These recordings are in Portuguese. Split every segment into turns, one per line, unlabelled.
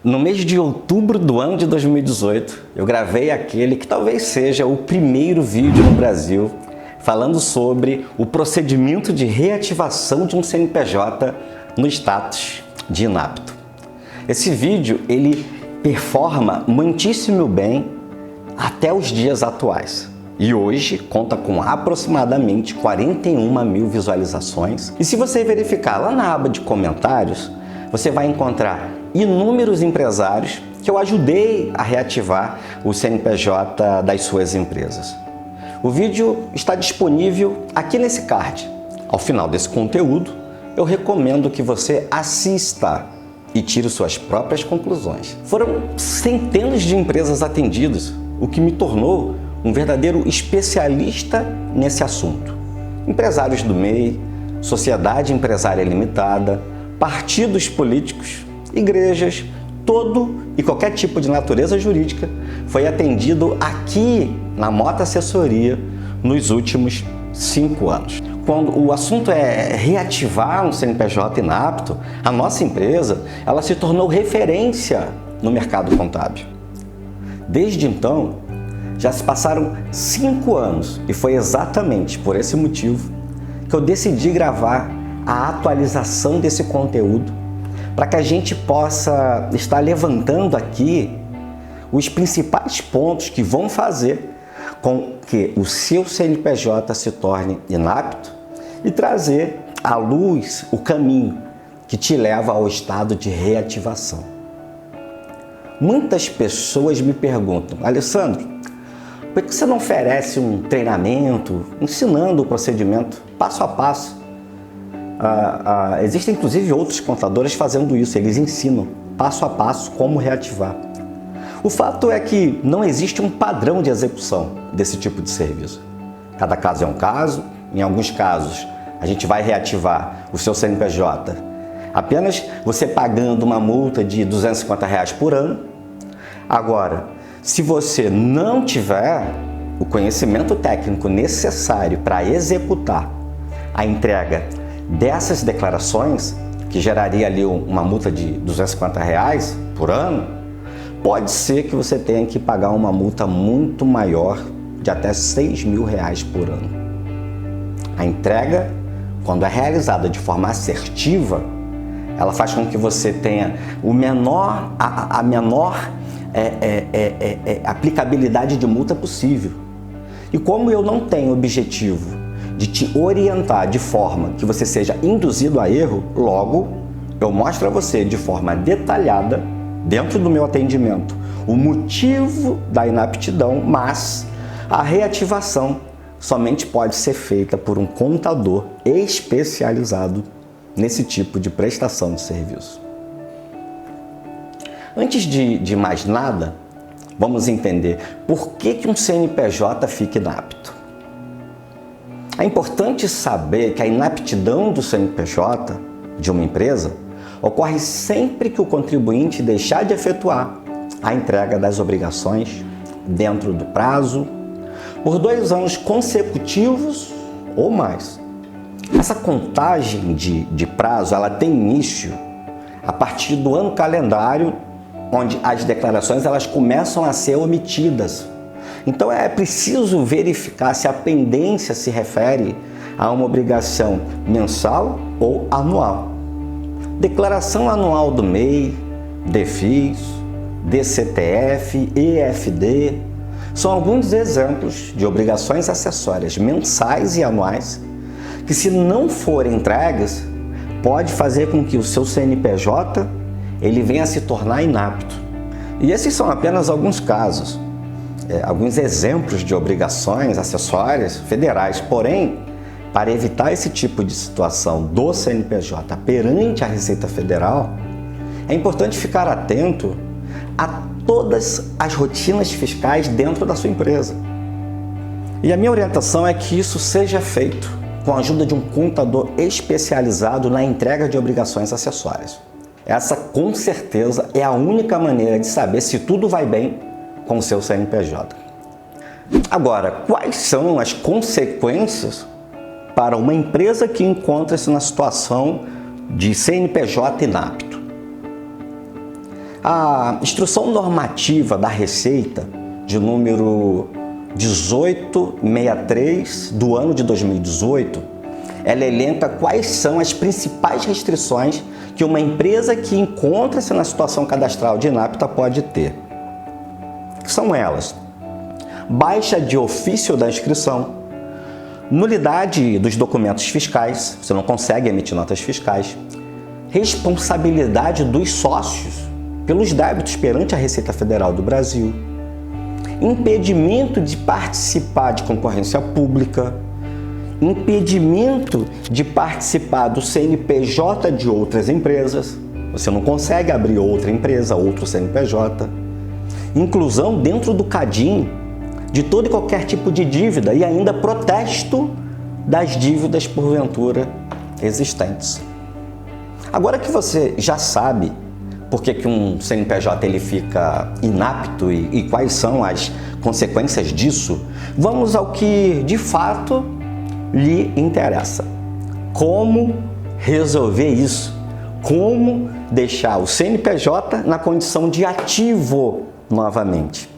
No mês de outubro do ano de 2018, eu gravei aquele que talvez seja o primeiro vídeo no Brasil falando sobre o procedimento de reativação de um CNPJ no status de inapto. Esse vídeo, ele performa muitíssimo bem até os dias atuais. E hoje conta com aproximadamente 41 mil visualizações. E se você verificar lá na aba de comentários, você vai encontrar inúmeros empresários que eu ajudei a reativar o CNPJ das suas empresas. O vídeo está disponível aqui nesse card. Ao final desse conteúdo, eu recomendo que você assista e tire suas próprias conclusões. Foram centenas de empresas atendidas, o que me tornou um verdadeiro especialista nesse assunto. Empresários do MEI, Sociedade Empresária Limitada, partidos políticos, igrejas, todo e qualquer tipo de natureza jurídica foi atendido aqui na Mota Assessoria nos últimos 5 anos. Quando o assunto é reativar um CNPJ inapto, a nossa empresa ela se tornou referência no mercado contábil. Desde então, já se passaram 5 anos e foi exatamente por esse motivo que eu decidi gravar a atualização desse conteúdo para que a gente possa estar levantando aqui os principais pontos que vão fazer com que o seu CNPJ se torne inapto e trazer à luz o caminho que te leva ao estado de reativação. Muitas pessoas me perguntam: Alessandro, por que você não oferece um treinamento ensinando o procedimento passo a passo? Existem inclusive outros contadores fazendo isso, eles ensinam passo a passo como reativar. O fato é que não existe um padrão de execução desse tipo de serviço. Cada caso é um caso, em alguns casos a gente vai reativar o seu CNPJ apenas você pagando uma multa de R$250 por ano. Agora, se você não tiver o conhecimento técnico necessário para executar a entrega dessas declarações, que geraria ali uma multa de R$250 por ano, pode ser que você tenha que pagar uma multa muito maior, de até R$6.000 por ano. A entrega, quando é realizada de forma assertiva, ela faz com que você tenha a menor aplicabilidade de multa possível. E como eu não tenho objetivo de te orientar de forma que você seja induzido a erro, logo eu mostro a você de forma detalhada, dentro do meu atendimento, o motivo da inaptidão, mas a reativação somente pode ser feita por um contador especializado nesse tipo de prestação de serviço. Antes de mais nada, vamos entender por que um CNPJ fica inapto. É importante saber que a inaptidão do CNPJ de uma empresa ocorre sempre que o contribuinte deixar de efetuar a entrega das obrigações dentro do prazo por 2 anos consecutivos ou mais. Essa contagem de prazo ela tem início a partir do ano calendário onde as declarações elas começam a ser omitidas. Então é preciso verificar se a pendência se refere a uma obrigação mensal ou anual. Declaração anual do MEI, DFIS, DCTF, EFD são alguns exemplos de obrigações acessórias mensais e anuais que, se não forem entregues, pode fazer com que o seu CNPJ ele venha a se tornar inapto. E esses são apenas alguns casos. Alguns exemplos de obrigações acessórias federais. Porém, para evitar esse tipo de situação do CNPJ perante a Receita Federal, é importante ficar atento a todas as rotinas fiscais dentro da sua empresa. E a minha orientação é que isso seja feito com a ajuda de um contador especializado na entrega de obrigações acessórias. Essa, com certeza, é a única maneira de saber se tudo vai bem com o seu CNPJ. Agora, quais são as consequências para uma empresa que encontra-se na situação de CNPJ inapto? A instrução normativa da Receita, de número 1863 do ano de 2018, ela elenca quais são as principais restrições que uma empresa que encontra-se na situação cadastral de inapta pode ter. Que são elas: baixa de ofício da inscrição, nulidade dos documentos fiscais, você não consegue emitir notas fiscais, responsabilidade dos sócios pelos débitos perante a Receita Federal do Brasil, impedimento de participar de concorrência pública, impedimento de participar do CNPJ de outras empresas, você não consegue abrir outra empresa, outro CNPJ, inclusão dentro do CADIM de todo e qualquer tipo de dívida e ainda protesto das dívidas porventura existentes. Agora que você já sabe por que um CNPJ ele fica inapto e quais são as consequências disso, vamos ao que de fato lhe interessa. Como resolver isso? Como deixar o CNPJ na condição de ativo novamente?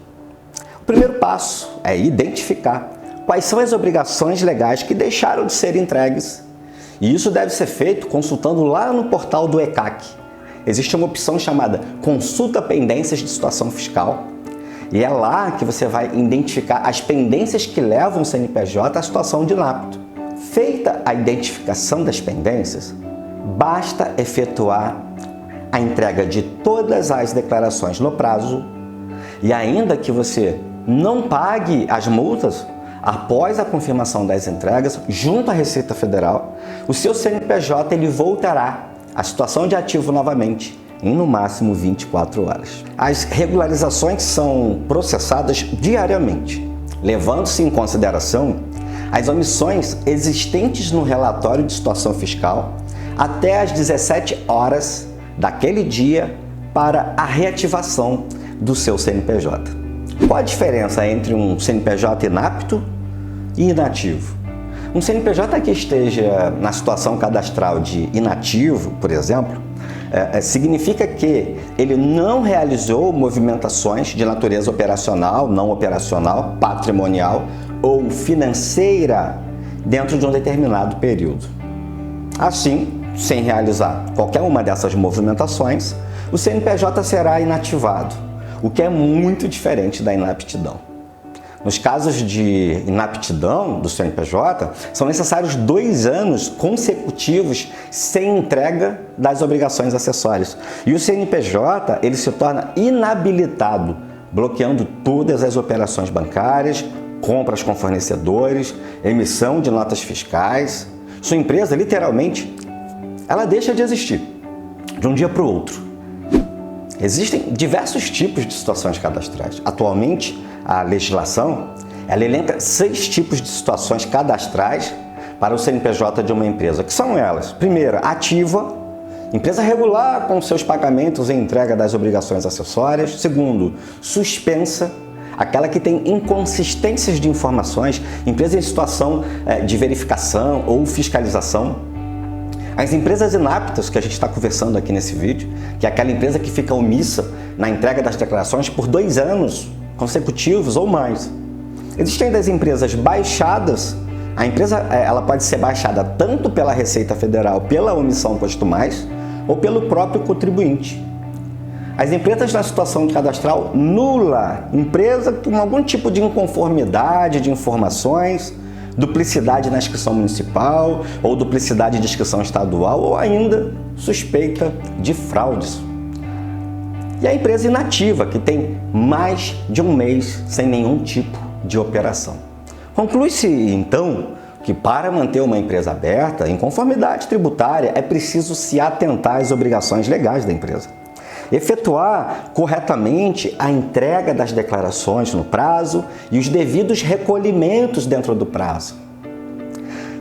O primeiro passo é identificar quais são as obrigações legais que deixaram de ser entregues. E isso deve ser feito consultando lá no portal do ECAC. Existe uma opção chamada Consulta Pendências de Situação Fiscal. E é lá que você vai identificar as pendências que levam o CNPJ à situação de inapto. Feita a identificação das pendências, basta efetuar a entrega de todas as declarações no prazo e ainda que você não pague as multas, após a confirmação das entregas junto à Receita Federal, o seu CNPJ ele voltará à situação de ativo novamente em no máximo 24 horas. As regularizações são processadas diariamente, levando-se em consideração as omissões existentes no relatório de situação fiscal até às 17 horas daquele dia para a reativação do seu CNPJ. Qual a diferença entre um CNPJ inapto e inativo? Um CNPJ que esteja na situação cadastral de inativo, por exemplo, significa que ele não realizou movimentações de natureza operacional, não operacional, patrimonial ou financeira dentro de um determinado período. Assim, sem realizar qualquer uma dessas movimentações, o CNPJ será inativado, o que é muito diferente da inaptidão. Nos casos de inaptidão do CNPJ, são necessários 2 anos consecutivos sem entrega das obrigações acessórias. E o CNPJ ele se torna inabilitado, bloqueando todas as operações bancárias, compras com fornecedores, emissão de notas fiscais. Sua empresa, literalmente, ela deixa de existir de um dia para o outro. Existem diversos tipos de situações cadastrais. Atualmente, a legislação ela elenca 6 tipos de situações cadastrais para o CNPJ de uma empresa, que são elas: primeira, ativa, empresa regular com seus pagamentos e entrega das obrigações acessórias. Segundo, suspensa, aquela que tem inconsistências de informações, empresa em situação de verificação ou fiscalização. As empresas inaptas, que a gente está conversando aqui nesse vídeo, que é aquela empresa que fica omissa na entrega das declarações por 2 anos consecutivos ou mais. Existem ainda as empresas baixadas. A empresa ela pode ser baixada tanto pela Receita Federal, pela omissão costumais, ou pelo próprio contribuinte. As empresas na situação cadastral nula, empresa com algum tipo de inconformidade de informações, duplicidade na inscrição municipal, ou duplicidade de inscrição estadual, ou ainda suspeita de fraudes. E a empresa inativa, que tem mais de 1 mês sem nenhum tipo de operação. Conclui-se, então, que para manter uma empresa aberta, em conformidade tributária, é preciso se atentar às obrigações legais da empresa. Efetuar corretamente a entrega das declarações no prazo e os devidos recolhimentos dentro do prazo.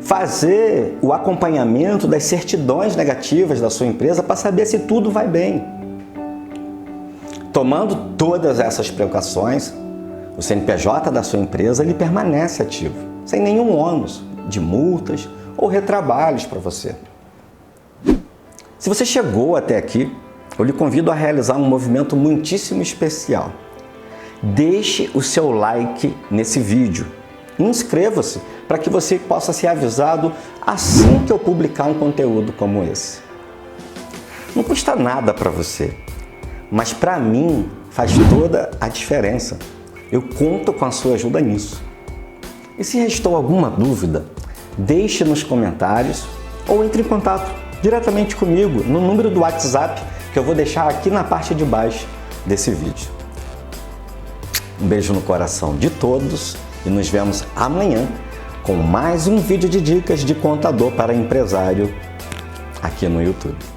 Fazer o acompanhamento das certidões negativas da sua empresa para saber se tudo vai bem. Tomando todas essas precauções, o CNPJ da sua empresa ele permanece ativo, sem nenhum ônus de multas ou retrabalhos para você. Se você chegou até aqui, eu lhe convido a realizar um movimento muitíssimo especial. Deixe o seu like nesse vídeo. Inscreva-se para que você possa ser avisado assim que eu publicar um conteúdo como esse. Não custa nada para você, mas para mim faz toda a diferença. Eu conto com a sua ajuda nisso. E se restou alguma dúvida, deixe nos comentários ou entre em contato diretamente comigo no número do WhatsApp que eu vou deixar aqui na parte de baixo desse vídeo. Um beijo no coração de todos e nos vemos amanhã com mais um vídeo de dicas de contador para empresário aqui no YouTube.